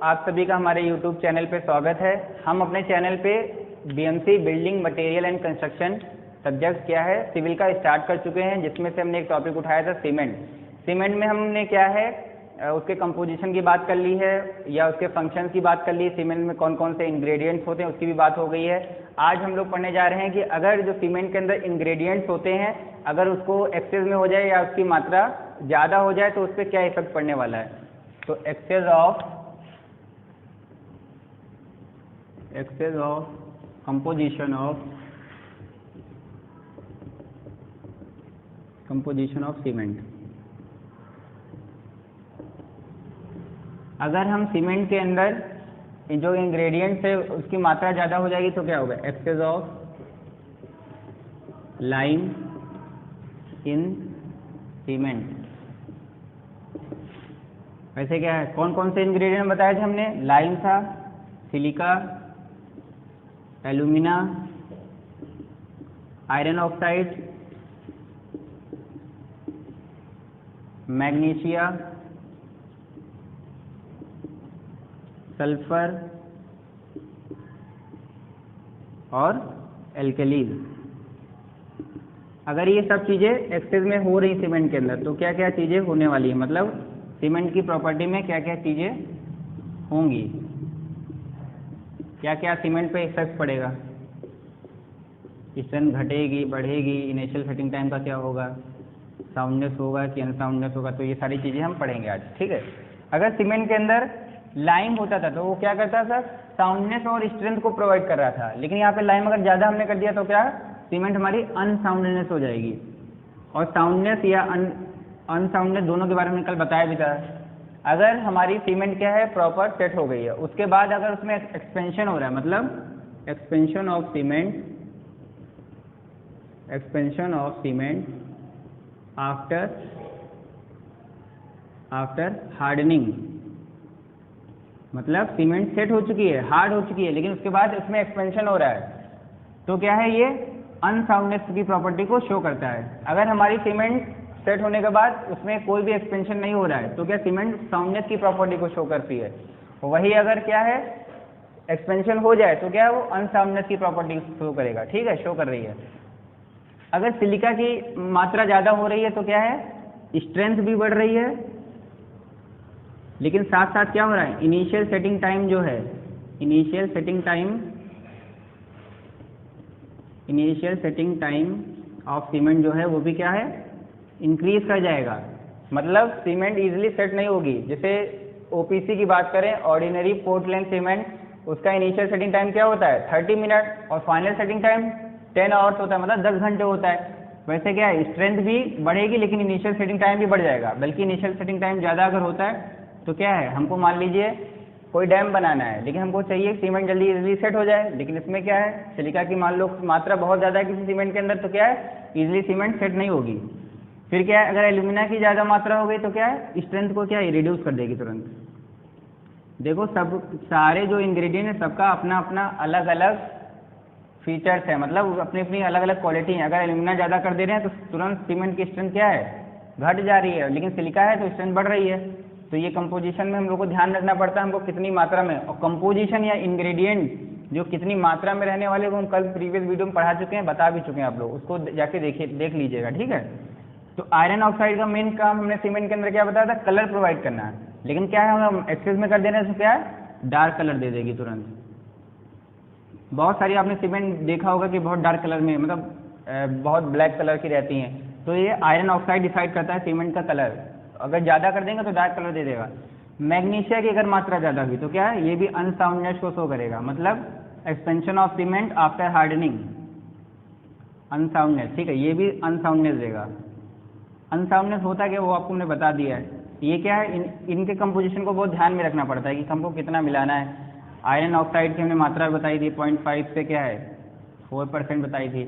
आप सभी का हमारे YouTube चैनल पे स्वागत है। हम अपने चैनल पे BMC building material and construction subject क्या है सिविल का स्टार्ट कर चुके हैं, जिसमें से हमने एक टॉपिक उठाया था सीमेंट। सीमेंट में हमने क्या है उसके कंपोजिशन की बात कर ली है या उसके फंक्शंस की बात कर ली। सीमेंट में कौन कौन से इंग्रेडिएंट्स होते हैं उसकी भी बात हो गई है। आज हम लोग पढ़ने जा रहे हैं कि अगर जो सीमेंट के अंदर इंग्रेडिएंट्स होते हैं अगर उसको एक्सेस में हो जाए या उसकी मात्रा ज़्यादा हो जाए तो उस पर क्या इफेक्ट पड़ने वाला है। तो excess of composition of cement. अगर हम सीमेंट के अंदर जो इंग्रेडिएंट्स है उसकी मात्रा ज़्यादा हो जाएगी तो क्या होगा, excess of lime in cement. वैसे क्या है, कौन कौन से इंग्रेडिएंट बताए थे हमने, लाइम था, silica, alumina, iron oxide, magnesia, sulphur और एल्कलीन। अगर ये सब चीज़ें एक्सेस में हो रही सीमेंट के अंदर तो क्या क्या चीज़ें होने वाली है, मतलब सीमेंट की प्रॉपर्टी में क्या क्या चीज़ें होंगी, क्या क्या सीमेंट पे इफेक्ट पड़ेगा। स्ट्रेंथ घटेगी, बढ़ेगी, इनिशियल सेटिंग टाइम का क्या होगा, साउंडनेस होगा कि अनसाउंडनेस होगा, तो ये सारी चीज़ें हम पढ़ेंगे आज। ठीक है। अगर सीमेंट के अंदर लाइम होता था तो वो क्या करता था, साउंडनेस और स्ट्रेंथ को प्रोवाइड कर रहा था। लेकिन यहाँ पे लाइम अगर ज़्यादा हमने कर दिया तो क्या, सीमेंट हमारी अनसाउंडनेस हो जाएगी। और साउंडनेस या अनसाउंडनेस दोनों के बारे में कल बताया भी था। अगर हमारी सीमेंट क्या है प्रॉपर सेट हो गई है, उसके बाद अगर उसमें एक्सपेंशन हो रहा है, मतलब expansion of cement after hardening, मतलब सीमेंट सेट हो चुकी है, हार्ड हो चुकी है, लेकिन उसके बाद उसमें एक्सपेंशन हो रहा है तो क्या है, ये अनसाउंडनेस की प्रॉपर्टी को शो करता है। अगर हमारी सीमेंट सेट होने के बाद उसमें कोई भी एक्सपेंशन नहीं हो रहा है तो क्या सीमेंट साउंडनेस की प्रॉपर्टी को शो करती है। वही अगर क्या है एक्सपेंशन हो जाए तो क्या है वो अनसाउंडनेस की प्रॉपर्टी शो करेगा। ठीक है, शो कर रही है। अगर सिलिका की मात्रा ज़्यादा हो रही है तो क्या है, स्ट्रेंथ भी बढ़ रही है, लेकिन साथ साथ क्या हो रहा है, इनिशियल सेटिंग टाइम जो है, initial setting time of cement जो है वो भी क्या है, इंक्रीज कर जाएगा। मतलब सीमेंट इजीली सेट नहीं होगी। जैसे OPC की बात करें, ऑर्डिनरी पोर्टलैंड सीमेंट, उसका इनिशियल सेटिंग टाइम क्या होता है 30 मिनट और फाइनल सेटिंग टाइम 10 आवर्स होता है, मतलब 10 घंटे होता है। वैसे क्या है, स्ट्रेंथ भी बढ़ेगी लेकिन इनिशियल सेटिंग टाइम भी बढ़ जाएगा। बल्कि इनिशियल सेटिंग टाइम ज़्यादा अगर होता है तो क्या है, हमको मान लीजिए कोई डैम बनाना है लेकिन हमको चाहिए सीमेंट जल्दी इजीली सेट हो जाए, लेकिन इसमें क्या है सिलिका की मान लो मात्रा बहुत ज़्यादा है किसी सीमेंट के अंदर तो क्या है इजीली सीमेंट सेट नहीं होगी। फिर क्या है, अगर एल्यूमिना की ज़्यादा मात्रा हो गई तो क्या है, स्ट्रेंथ को क्या है रिड्यूस कर देगी तुरंत। देखो सब सारे जो इंग्रेडिएंट है सबका अपना अपना अलग अलग फीचर्स है, मतलब अपनी अपनी अलग अलग क्वालिटी है। अगर एल्यूमिना ज़्यादा कर दे रहे हैं तो तुरंत सीमेंट की स्ट्रेंथ क्या है घट जा रही है, लेकिन सिलिका है तो स्ट्रेंथ बढ़ रही है। तो ये कंपोजिशन में हम लोग को ध्यान रखना पड़ता है हमको कितनी मात्रा में, और कंपोजिशन या इंग्रेडिएंट जो कितनी मात्रा में रहने वाले वो हम कल प्रीवियस वीडियो में पढ़ा चुके हैं, बता भी चुके हैं, आप लोग उसको जाके देख लीजिएगा। ठीक है। तो आयरन ऑक्साइड का मेन काम हमने सीमेंट के अंदर क्या बताया था, कलर प्रोवाइड करना है। लेकिन क्या है हम एक्सेस में कर देने से क्या है डार्क कलर दे देगी तुरंत। बहुत सारी आपने सीमेंट देखा होगा कि बहुत डार्क कलर में, मतलब बहुत ब्लैक कलर की रहती हैं, तो ये आयरन ऑक्साइड डिसाइड करता है सीमेंट का कलर। अगर ज़्यादा कर देंगे तो डार्क कलर दे देगा। मैग्नीशिया की अगर मात्रा ज़्यादा हुई तो क्या है, ये भी अनसाउंडनेस को शो करेगा, मतलब expansion of cement after hardening, unsoundness. ठीक है, ये भी अनसाउंडनेस देगा। अनसाउंडनेस होता है कि वो आपको हमने बता दिया है। ये क्या है, इनके कंपोजिशन को बहुत ध्यान में रखना पड़ता है कि हमको कितना मिलाना है। आयरन ऑक्साइड की हमने मात्रा बताई थी 0.5 से क्या है 4% बताई थी।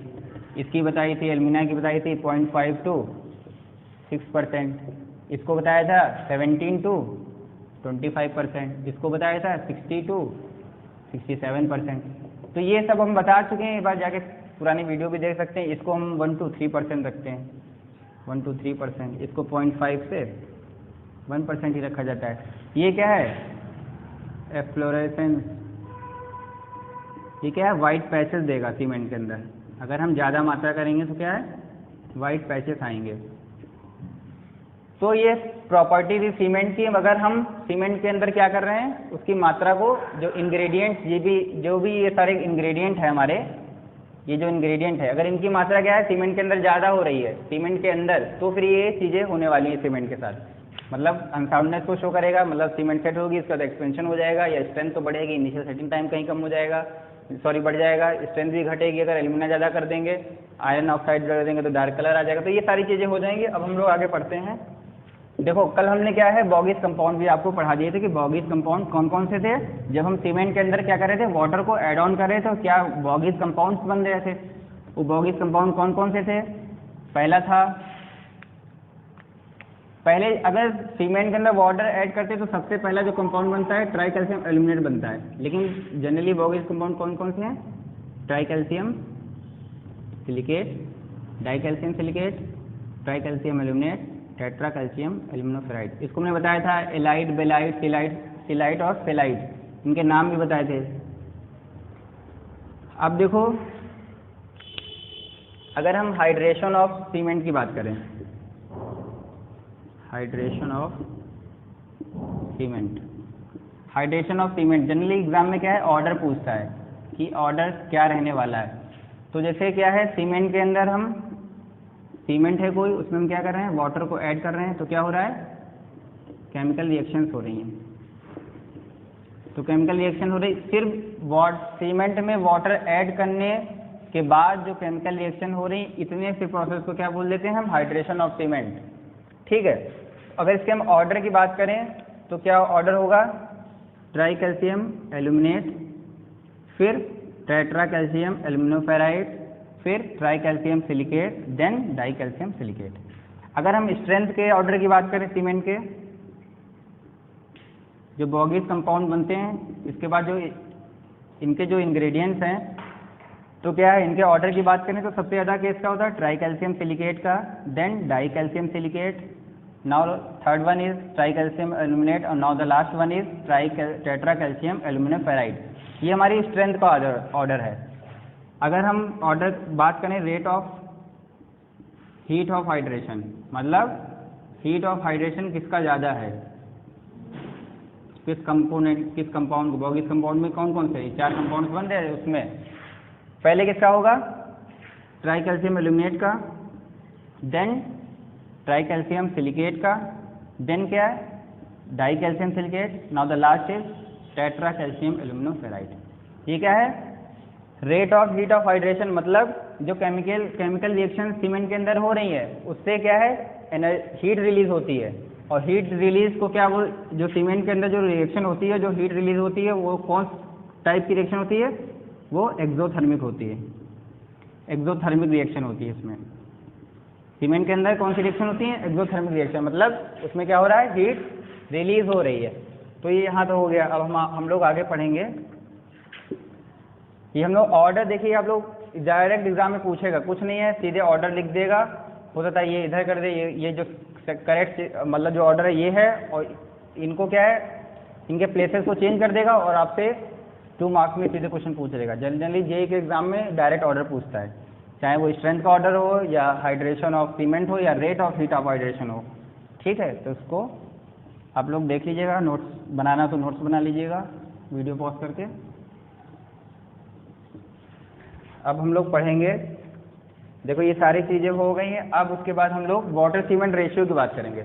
इसकी बताई थी, एल्यूमिना की बताई थी 0.5 to 6%। इसको बताया था 17 to 25%। इसको बताया था 60 to 67%। तो ये सब हम बता चुके हैं, एक बार जाके पुरानी वीडियो भी देख सकते हैं। इसको हम 1 to 3% रखते हैं, 1 to 3%। इसको 0.5 से 1% ही रखा जाता है। ये क्या है एफ्लोरेसेंस, ये क्या है, वाइट पैचेस देगा सीमेंट के अंदर। अगर हम ज़्यादा मात्रा करेंगे तो क्या है, वाइट पैचेस आएंगे। तो ये प्रॉपर्टी थी सीमेंट की। अगर हम सीमेंट के अंदर क्या कर रहे हैं, उसकी मात्रा को, जो इंग्रेडिएंट्स, जो भी ये सारे इंग्रेडिएंट है हमारे, ये जो इंग्रेडिएंट है, अगर इनकी मात्रा क्या है सीमेंट के अंदर ज़्यादा हो रही है सीमेंट के अंदर, तो फिर ये चीज़ें होने वाली हैं सीमेंट के साथ। मतलब अनसाउंडनेस को शो करेगा, मतलब सीमेंट सेट होगी, इसका एक्सपेंशन हो जाएगा या स्ट्रेंथ तो बढ़ेगी, इनिशियल सेटिंग टाइम कहीं कम हो जाएगा, बढ़ जाएगा, स्ट्रेंथ भी घटेगी। अगर एल्यूमिना ज़्यादा कर देंगे, आयरन ऑक्साइड कर देंगे तो डार्क कलर आ जाएगा। तो ये सारी चीज़ें हो जाएंगी। अब हम लोग आगे पढ़ते हैं। देखो कल हमने क्या है, बॉगिस कंपाउंड भी आपको पढ़ा दिए थे कि बॉगिस कंपाउंड कौन कौन से थे। जब हम सीमेंट के अंदर क्या कर रहे थे, वाटर को ऐड ऑन कर रहे थे, तो क्या बॉगिस कंपाउंड्स बन रहे थे। वो बॉगिस कंपाउंड कौन कौन से थे, पहला था, पहले अगर सीमेंट के अंदर वाटर ऐड करते तो सबसे पहला जो कंपाउंड बनता है ट्राई कैल्शियम एल्यूमिनेट बनता है। लेकिन जनरली बॉगिस कंपाउंड कौन कौन से हैं, tri calcium silicate, di calcium silicate, tri calcium aluminate, tetra calcium aluminoferrite. इसको मैंने बताया था एलाइड, बेलाइट, सिलाइट और फेलाइट, इनके नाम भी बताए थे। अब देखो अगर हम हाइड्रेशन ऑफ सीमेंट की बात करें, hydration of cement, hydration of cement generally exam में क्या है, ऑर्डर पूछता है कि ऑर्डर क्या रहने वाला है। तो जैसे क्या है, सीमेंट के अंदर हम, सीमेंट है कोई, उसमें हम क्या कर रहे हैं, वाटर को ऐड कर रहे हैं, तो क्या हो रहा है, केमिकल रिएक्शंस हो रही हैं। तो केमिकल रिएक्शन हो रही, सिर्फ सीमेंट में वाटर ऐड करने के बाद जो केमिकल रिएक्शन हो रही, इतने से प्रोसेस को क्या बोल देते हैं हम, हाइड्रेशन ऑफ सीमेंट। ठीक है। अगर इसके हम ऑर्डर की बात करें तो क्या ऑर्डर होगा, ट्राई कैल्शियम एल्यूमिनेट, फिर टेट्रा कैल्शियम एल्यूमिनोफेराइड, फिर tri calcium silicate, then di calcium silicate. अगर हम स्ट्रेंथ के ऑर्डर की बात करें, सीमेंट के जो बॉगिस कंपाउंड बनते हैं, इसके बाद जो इनके जो इंग्रेडिएंट्स हैं, तो क्या है, इनके ऑर्डर की बात करें तो सबसे ज़्यादा केस का होता है ट्राई कैल्शियम सिलिकेट का, then di calcium silicate, now third one is tri calcium aluminate, और now the last one is tetra calcium aluminoferrite. ये हमारी स्ट्रेंथ का ऑर्डर है। अगर हम ऑर्डर बात करें rate of heat of hydration, मतलब हीट ऑफ हाइड्रेशन किसका ज़्यादा है, किस कंपाउंड को, बॉगिस कंपाउंड में कौन कौन से, 4 कंपाउंड बन रहे हैं, उसमें पहले किसका होगा, ट्राई कैल्शियम एल्यूमिनेट का, देन ट्राई कैल्शियम सिलिकेट का, देन क्या है, di calcium silicate, now the last is tetra calcium aluminoferrite. ये क्या है, rate of heat of hydration, मतलब जो केमिकल रिएक्शन सीमेंट के अंदर हो रही है, उससे क्या है, हीट रिलीज होती है। और हीट रिलीज को क्या, वो जो सीमेंट के अंदर जो रिएक्शन होती है, जो हीट रिलीज होती है, वो कौन टाइप की रिएक्शन होती है, वो एक्सोथर्मिक होती है। एक्सोथर्मिक रिएक्शन होती है इसमें। सीमेंट के अंदर कौन सी रिएक्शन होती है, एक्सोथर्मिक रिएक्शन, मतलब उसमें क्या हो रहा है, हीट रिलीज हो रही है। तो ये यहाँ तो हो गया। अब हम लोग आगे पढ़ेंगे। ये हम लोग ऑर्डर, देखिए आप लोग डायरेक्ट एग्जाम में पूछेगा, कुछ नहीं है, सीधे ऑर्डर लिख देगा, हो सकता है ये इधर कर दे, ये जो करेक्ट मतलब जो ऑर्डर है ये है, और इनको क्या है, इनके प्लेसेस को चेंज कर देगा और आपसे 2 मार्क्स में सीधे क्वेश्चन पूछ लेगा। जनरली जेईई के एग्जाम में डायरेक्ट ऑर्डर पूछता है, चाहे वो स्ट्रेंथ का ऑर्डर हो या हाइड्रेशन ऑफ सीमेंट हो या rate of heat of hydration हो। ठीक है, तो इसको आप लोग देख लीजिएगा, नोट्स बनाना तो नोट्स बना लीजिएगा वीडियो पॉज करके। अब हम लोग पढ़ेंगे, देखो ये सारी चीज़ें हो गई हैं। अब उसके बाद हम लोग वाटर सीमेंट रेशियो की बात करेंगे।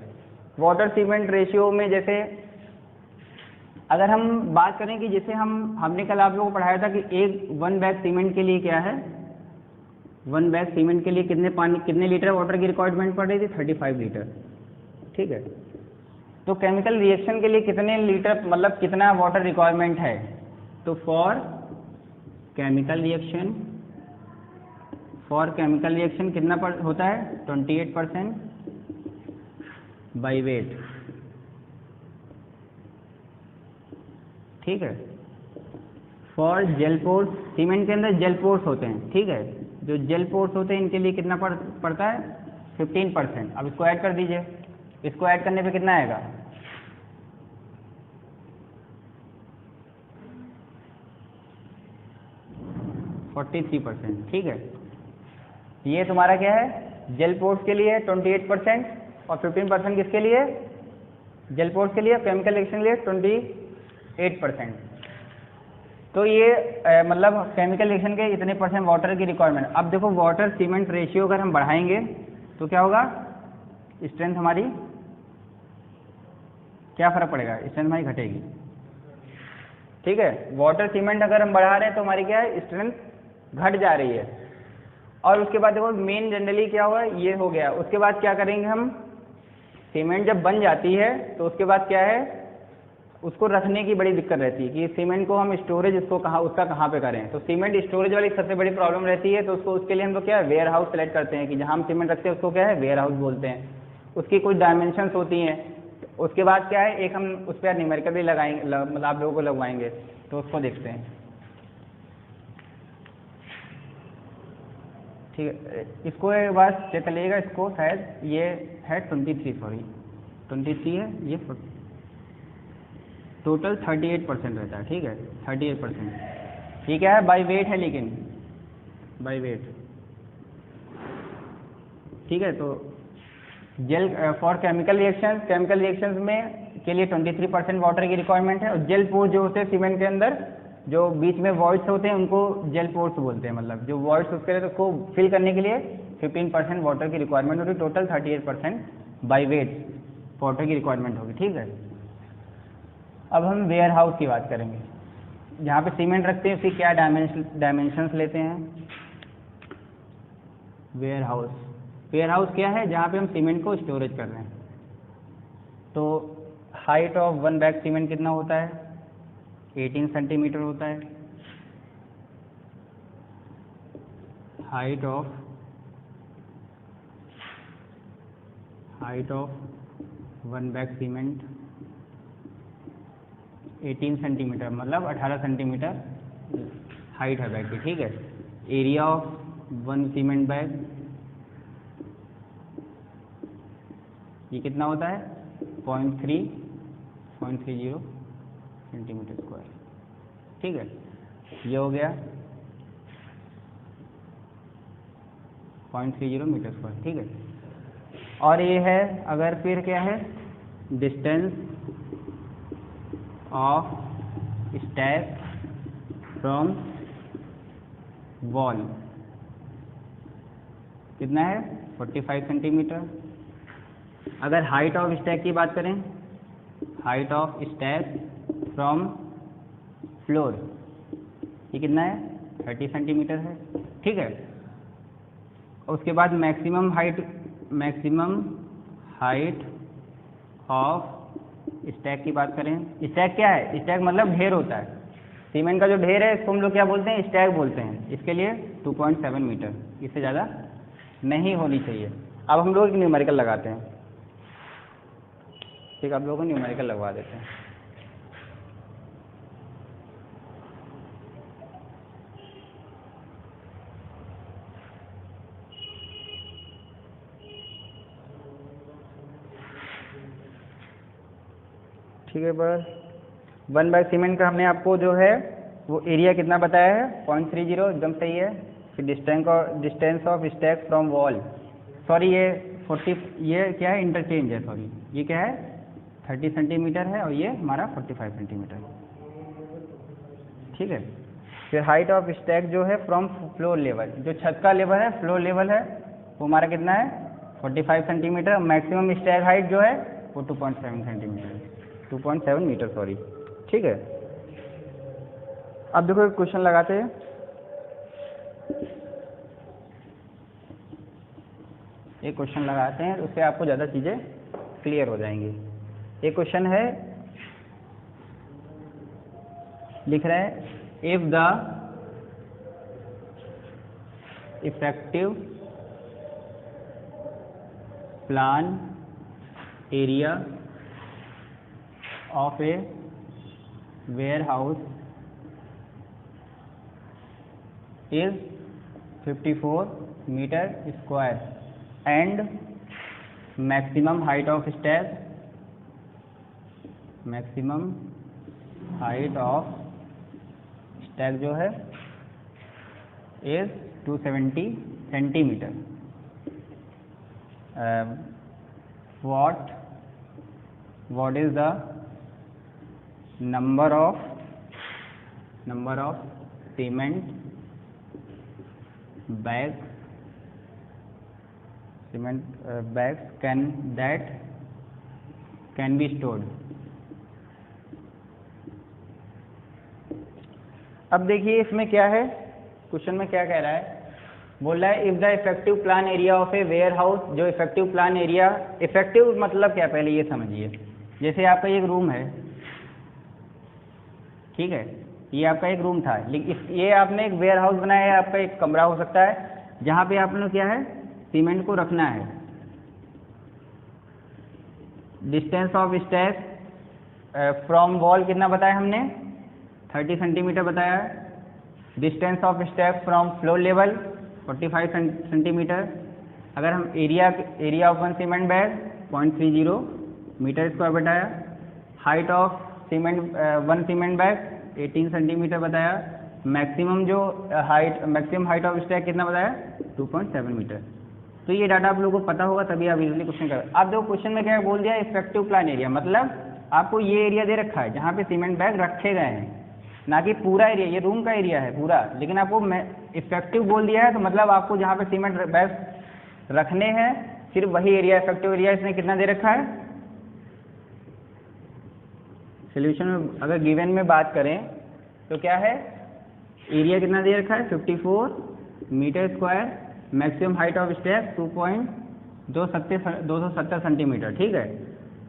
वाटर सीमेंट रेशियो में जैसे अगर हम बात करें कि जैसे हमने कल आप लोगों को पढ़ाया था कि 1 बैग सीमेंट के लिए क्या है, 1 बैग सीमेंट के लिए कितने लीटर वाटर की रिक्वायरमेंट पड़ रही थी, 35 लीटर। ठीक है, तो केमिकल रिएक्शन के लिए कितने लीटर, मतलब कितना वाटर रिक्वायरमेंट है, तो फॉर केमिकल रिएक्शन कितना होता है, 28% बाई वेट। ठीक है, फॉर जेल पोर्स, सीमेंट के अंदर जेल पोर्स होते हैं। ठीक है, जो जेल पोर्स होते हैं इनके लिए कितना पड़ता है, 15%। अब इसको ऐड कर दीजिए, इसको ऐड करने पे कितना आएगा, 43%, ठीक है। ये तुम्हारा क्या है, जेल पोर्स के लिए 28% और 15% किसके लिए, जेल पोर्स के लिए, केमिकल रिएक्शन के लिए 28%। तो ये मतलब केमिकल रिएक्शन के इतने परसेंट वाटर की रिक्वायरमेंट। अब देखो वाटर सीमेंट रेशियो अगर हम बढ़ाएंगे तो क्या होगा, स्ट्रेंथ हमारी क्या फर्क पड़ेगा, स्ट्रेंथ हमारी घटेगी, ठीक है। वाटर सीमेंट अगर हम बढ़ा रहे हैं तो हमारी क्या है, स्ट्रेंथ घट जा रही है। और उसके बाद देखो मेन जनरली क्या हुआ, ये हो गया। उसके बाद क्या करेंगे हम, सीमेंट जब बन जाती है तो उसके बाद क्या है, उसको रखने की बड़ी दिक्कत रहती है कि सीमेंट को हम स्टोरेज उसको कहाँ पे करें। तो सीमेंट स्टोरेज वाली सबसे बड़ी प्रॉब्लम रहती है। तो उसके लिए हम लोग क्या है, वेयर हाउस सेलेक्ट करते हैं कि जहाँ हम सीमेंट रखते हैं उसको क्या है, वेयर हाउस बोलते हैं। उसकी कुछ डायमेंशंस होती हैं। उसके बाद क्या है, एक हम उस पर न्यूमेरिकल भी लगाएंगे, मतलब आप लोगों को लगवाएंगे, तो उसको देखते हैं, ठीक है। इसको एक बार चेक कर लीजिएगा, इसको शायद ये है 23, सॉरी 23 है, ये टोटल 38% रहता है, ठीक है 38%। ठीक है, बाई वेट है, लेकिन बाई वेट, ठीक है। तो जेल फॉर केमिकल रिएक्शंस में के लिए 23% वाटर की रिक्वायरमेंट है। और जेल पोर्स जो होते हैं सीमेंट के अंदर, जो बीच में वॉइड्स होते हैं उनको जेल पोर्स बोलते हैं। मतलब जो वॉइड्स उसके लिए, तो उसको फिल करने के लिए 15% वाटर की रिक्वायरमेंट होगी। टोटल 38% बाई वेट वाटर की रिक्वायरमेंट होगी, ठीक है। अब हम वेयर हाउस की बात करेंगे, जहाँ पे सीमेंट रखते हैं उसकी क्या डायमेंशंस लेते हैं। वेयर हाउस क्या है, जहाँ पे हम सीमेंट को स्टोरेज कर रहे हैं। तो height of one bag cement कितना होता है, 18 सेंटीमीटर होता है। Height of one bag cement 18 centimetre, मतलब 18 सेंटीमीटर हाइट है बैग की, ठीक है। Area of one cement bag ये कितना होता है, 0.30 सेंटीमीटर स्क्वायर, ठीक है। ये हो गया 0.30 मीटर स्क्वायर, ठीक है। और ये है, अगर फिर क्या है, distance of stack from wall कितना है, 45 सेंटीमीटर। अगर हाइट ऑफ स्टैक की बात करें, height of stack from floor ये कितना है, 30 सेंटीमीटर है, ठीक है। उसके बाद मैक्सिमम हाइट ऑफ स्टैक की बात करें। स्टैक क्या है, स्टैक मतलब ढेर होता है, सीमेंट का जो ढेर है इसको हम लोग क्या बोलते हैं, स्टैक बोलते हैं। इसके लिए 2.7 मीटर, इससे ज़्यादा नहीं होनी चाहिए। अब हम लोग न्यूमेरिकल लगाते हैं, ठीक, आप लोगों को न्यूमेरिकल लगवा देते हैं। ठीक है, पर वन बैग सीमेंट का हमने आपको जो है वो एरिया कितना बताया है, 0.30, एकदम सही है। फिर distance of stack from wall, sorry ये 40, ये क्या है, इंटरचेंज है, सॉरी ये क्या है, 30 सेंटीमीटर है और ये हमारा 45 सेंटीमीटर है, ठीक है। फिर हाइट ऑफ स्टैक जो है फ्रॉम फ्लोर लेवल, जो छत का लेवल है, फ्लोर लेवल है, वो हमारा कितना है, 45 सेंटीमीटर। मैक्सिमम स्टैक हाइट जो है वो 2.7 सेंटीमीटर, 2.7 मीटर, सॉरी, ठीक है। अब देखो एक क्वेश्चन लगाते हैं। एक क्वेश्चन लगाते हैं, उससे आपको ज़्यादा चीज़ें क्लियर हो जाएंगी। एक क्वेश्चन है, लिख रहे हैं, if the effective plan area of A warehouse is 54 meter square and maximum height of stack जो है is 270 centimeter. What is the number of cement bags can be stored? अब देखिए इसमें क्या है, क्वेश्चन में क्या कह रहा है, बोल रहा है if the effective plan area of a warehouse, जो इफेक्टिव प्लान एरिया, इफेक्टिव मतलब क्या, पहले ये समझिए। जैसे आपका एक रूम है, ठीक है, ये आपका एक रूम था, लेकिन ये आपने एक वेयर हाउस बनाया है, आपका एक कमरा हो सकता है जहाँ पे आपने क्या है, सीमेंट को रखना है। Distance of stack from wall कितना बताया हमने, 30 सेंटीमीटर बताया है। Distance of stack from floor level 45 centimetre. अगर हम area of one cement bag 0.30 metre square बताया। Height of one cement bag 18 centimetre बताया। मैक्सिमम हाइट ऑफ स्टैक कितना बताया, 2.7 मीटर। तो ये डाटा आप लोगों को पता होगा, तभी आप इजीली क्वेश्चन कर। आप देखो क्वेश्चन में क्या बोल दिया, इफेक्टिव प्लान एरिया, मतलब आपको ये एरिया दे रखा है जहाँ पे सीमेंट बैग रखे गए हैं, ना कि पूरा एरिया, ये रूम का एरिया है पूरा, लेकिन आपको इफेक्टिव बोल दिया है, तो मतलब आपको जहाँ पे सीमेंट बैग रखने हैं सिर्फ वही एरिया इफेक्टिव एरिया इसने कितना दे रखा है। सोल्यूशन में अगर गिवन में बात करें तो क्या है, एरिया कितना दे रखा है 54 metre square, maximum height of stack 270 centimetre, ठीक है।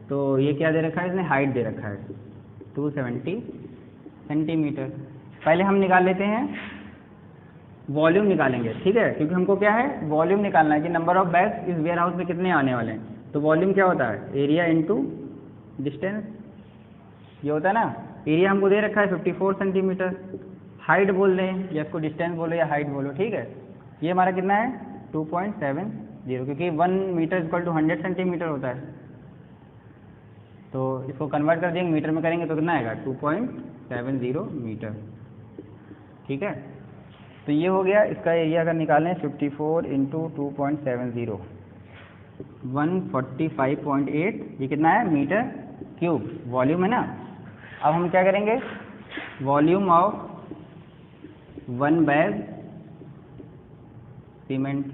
तो ये क्या दे रखा है इसने, हाइट दे रखा है 270 सेंटीमीटर। पहले हम निकाल लेते हैं, वॉल्यूम निकालेंगे, ठीक है, क्योंकि हमको क्या है, वॉल्यूम निकालना है कि नंबर ऑफ बैग्स इस वेयर हाउस में कितने आने वाले हैं। तो वॉल्यूम क्या होता है, एरिया इंटू डिस्टेंस, ये होता है ना। एरिया हमको दे रखा है 54 सेंटीमीटर, हाइट बोल दें या इसको डिस्टेंस बोलो या हाइट बोलो, ठीक है। ये हमारा कितना है 2.70, क्योंकि 1 मीटर इक्वल टू 100 सेंटीमीटर होता है। तो इसको कन्वर्ट कर देंगे मीटर में करेंगे तो कितना आएगा 2.70 मीटर, ठीक है। तो ये हो गया, इसका एरिया अगर निकालें 54 इंटू 2.70 145.8, ये कितना है मीटर क्यूब, वॉल्यूम है ना। अब हम क्या करेंगे, वॉल्यूम ऑफ 1 बैग सीमेंट,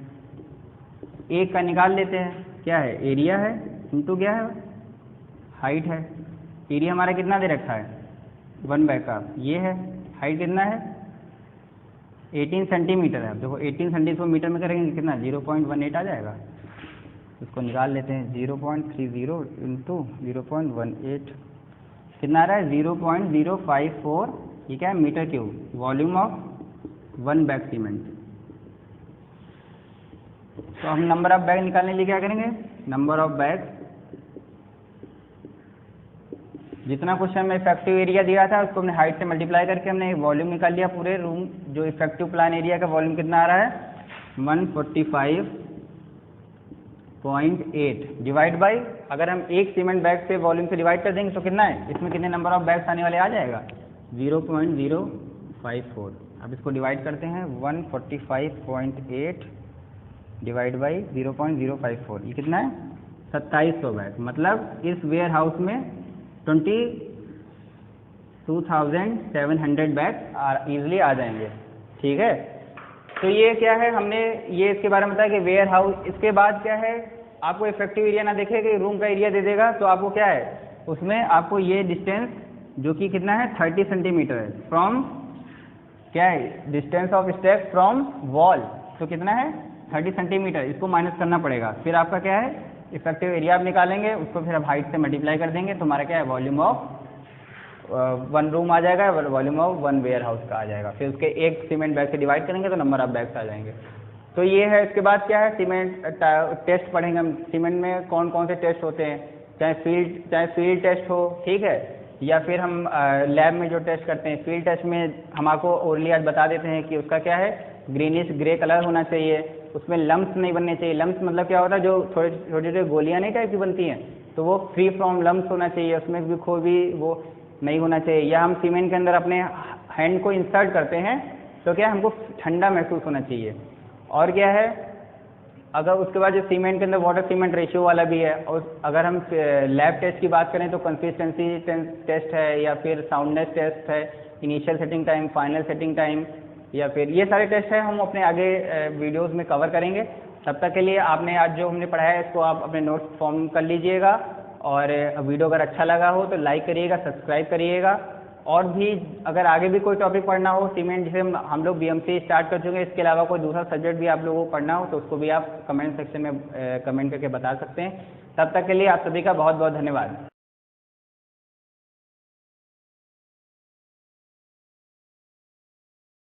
एक का निकाल लेते हैं, क्या है एरिया है इंटू क्या है हाइट है। एरिया हमारा कितना दे रखा है 1 बैग का, ये है। हाइट कितना है 18 सेंटीमीटर है। देखो 18 सेंटीमीटर मीटर में करेंगे कितना 0.18 आ जाएगा। इसको निकाल लेते हैं, 0.30 इंटू 0.18 कितना आ रहा है 0.054, ये क्या है metre cube, volume of 1 bag cement. तो हम नंबर ऑफ बैग निकालने के लिए क्या करेंगे, नंबर ऑफ बैग, जितना क्वेश्चन में इफेक्टिव एरिया दिया था उसको हमने हाइट से मल्टीप्लाई करके हमने वॉल्यूम निकाल लिया पूरे रूम। जो इफेक्टिव प्लान एरिया का वॉल्यूम कितना आ रहा है 145.8 डिवाइड बाई, अगर हम एक सीमेंट बैग से वॉल्यूम से डिवाइड कर देंगे तो कितना है, इसमें कितने नंबर ऑफ बैग्स आने वाले आ जाएगा 0.054। अब इसको डिवाइड करते हैं 145.8 डिवाइड बाई 0.054, ये कितना है 2700 बैग। मतलब इस वेयर हाउस में 22,700 बैग ईजिली आ जाएंगे, ठीक है। तो ये क्या है, हमने ये इसके बारे में बताया कि वेयर हाउस। इसके बाद क्या है, आपको इफेक्टिव एरिया ना देखे कि रूम का एरिया दे देगा, तो आपको क्या है उसमें आपको ये डिस्टेंस जो कि कितना है 30 सेंटीमीटर है फ्रॉम, क्या है distance of stack from wall, तो कितना है 30 सेंटीमीटर, इसको माइनस करना पड़ेगा। फिर आपका क्या है इफेक्टिव एरिया आप निकालेंगे, उसको फिर आप हाइट से मल्टीप्लाई कर देंगे, तो हमारा क्या है वॉल्यूम ऑफ 1 रूम आ जाएगा, वॉल्यूम ऑफ 1 वेयर हाउस का आ जाएगा। फिर उसके एक सीमेंट बैग से डिवाइड करेंगे तो नंबर ऑफ बैग्स आ जाएंगे। तो ये है। इसके बाद क्या है, सीमेंट टेस्ट पढ़ेंगे हम। सीमेंट में कौन कौन से टेस्ट होते हैं, चाहे फील्ड टेस्ट हो, ठीक है, या फिर हम लैब में जो टेस्ट करते हैं। फील्ड टेस्ट में हम आपको ओरली आज बता देते हैं कि उसका क्या है ग्रीनिश ग्रे कलर होना चाहिए, उसमें लम्प्स नहीं बनने चाहिए। लम्प्स मतलब क्या होता है, जो छोटे छोटे गोलियां नहीं टाइप की बनती हैं, तो वो फ्री फ्रॉम लम्प्स होना चाहिए, उसमें भी वो नहीं होना चाहिए। या हम सीमेंट के अंदर अपने हैंड को इंसर्ट करते हैं तो क्या हमको ठंडा महसूस होना चाहिए। और क्या है, अगर उसके बाद जो सीमेंट के अंदर वाटर सीमेंट रेशियो वाला भी है, और अगर हम लैब टेस्ट की बात करें तो कंसिस्टेंसी टेस्ट है, या फिर साउंडनेस टेस्ट है, initial setting time, final setting time, या फिर ये सारे टेस्ट हैं, हम अपने आगे वीडियोस में कवर करेंगे। तब तक के लिए आपने आज जो हमने पढ़ाया है इसको आप अपने नोट्स फॉर्म कर लीजिएगा, और वीडियो अगर अच्छा लगा हो तो लाइक करिएगा, सब्सक्राइब करिएगा। और भी अगर आगे भी कोई टॉपिक पढ़ना हो सीमेंट, जैसे हम लोग बीएमसी स्टार्ट कर चुके हैं, इसके अलावा कोई दूसरा सब्जेक्ट भी आप लोगों को पढ़ना हो तो उसको भी आप कमेंट सेक्शन में कमेंट करके बता सकते हैं। तब तक के लिए आप सभी का बहुत बहुत धन्यवाद।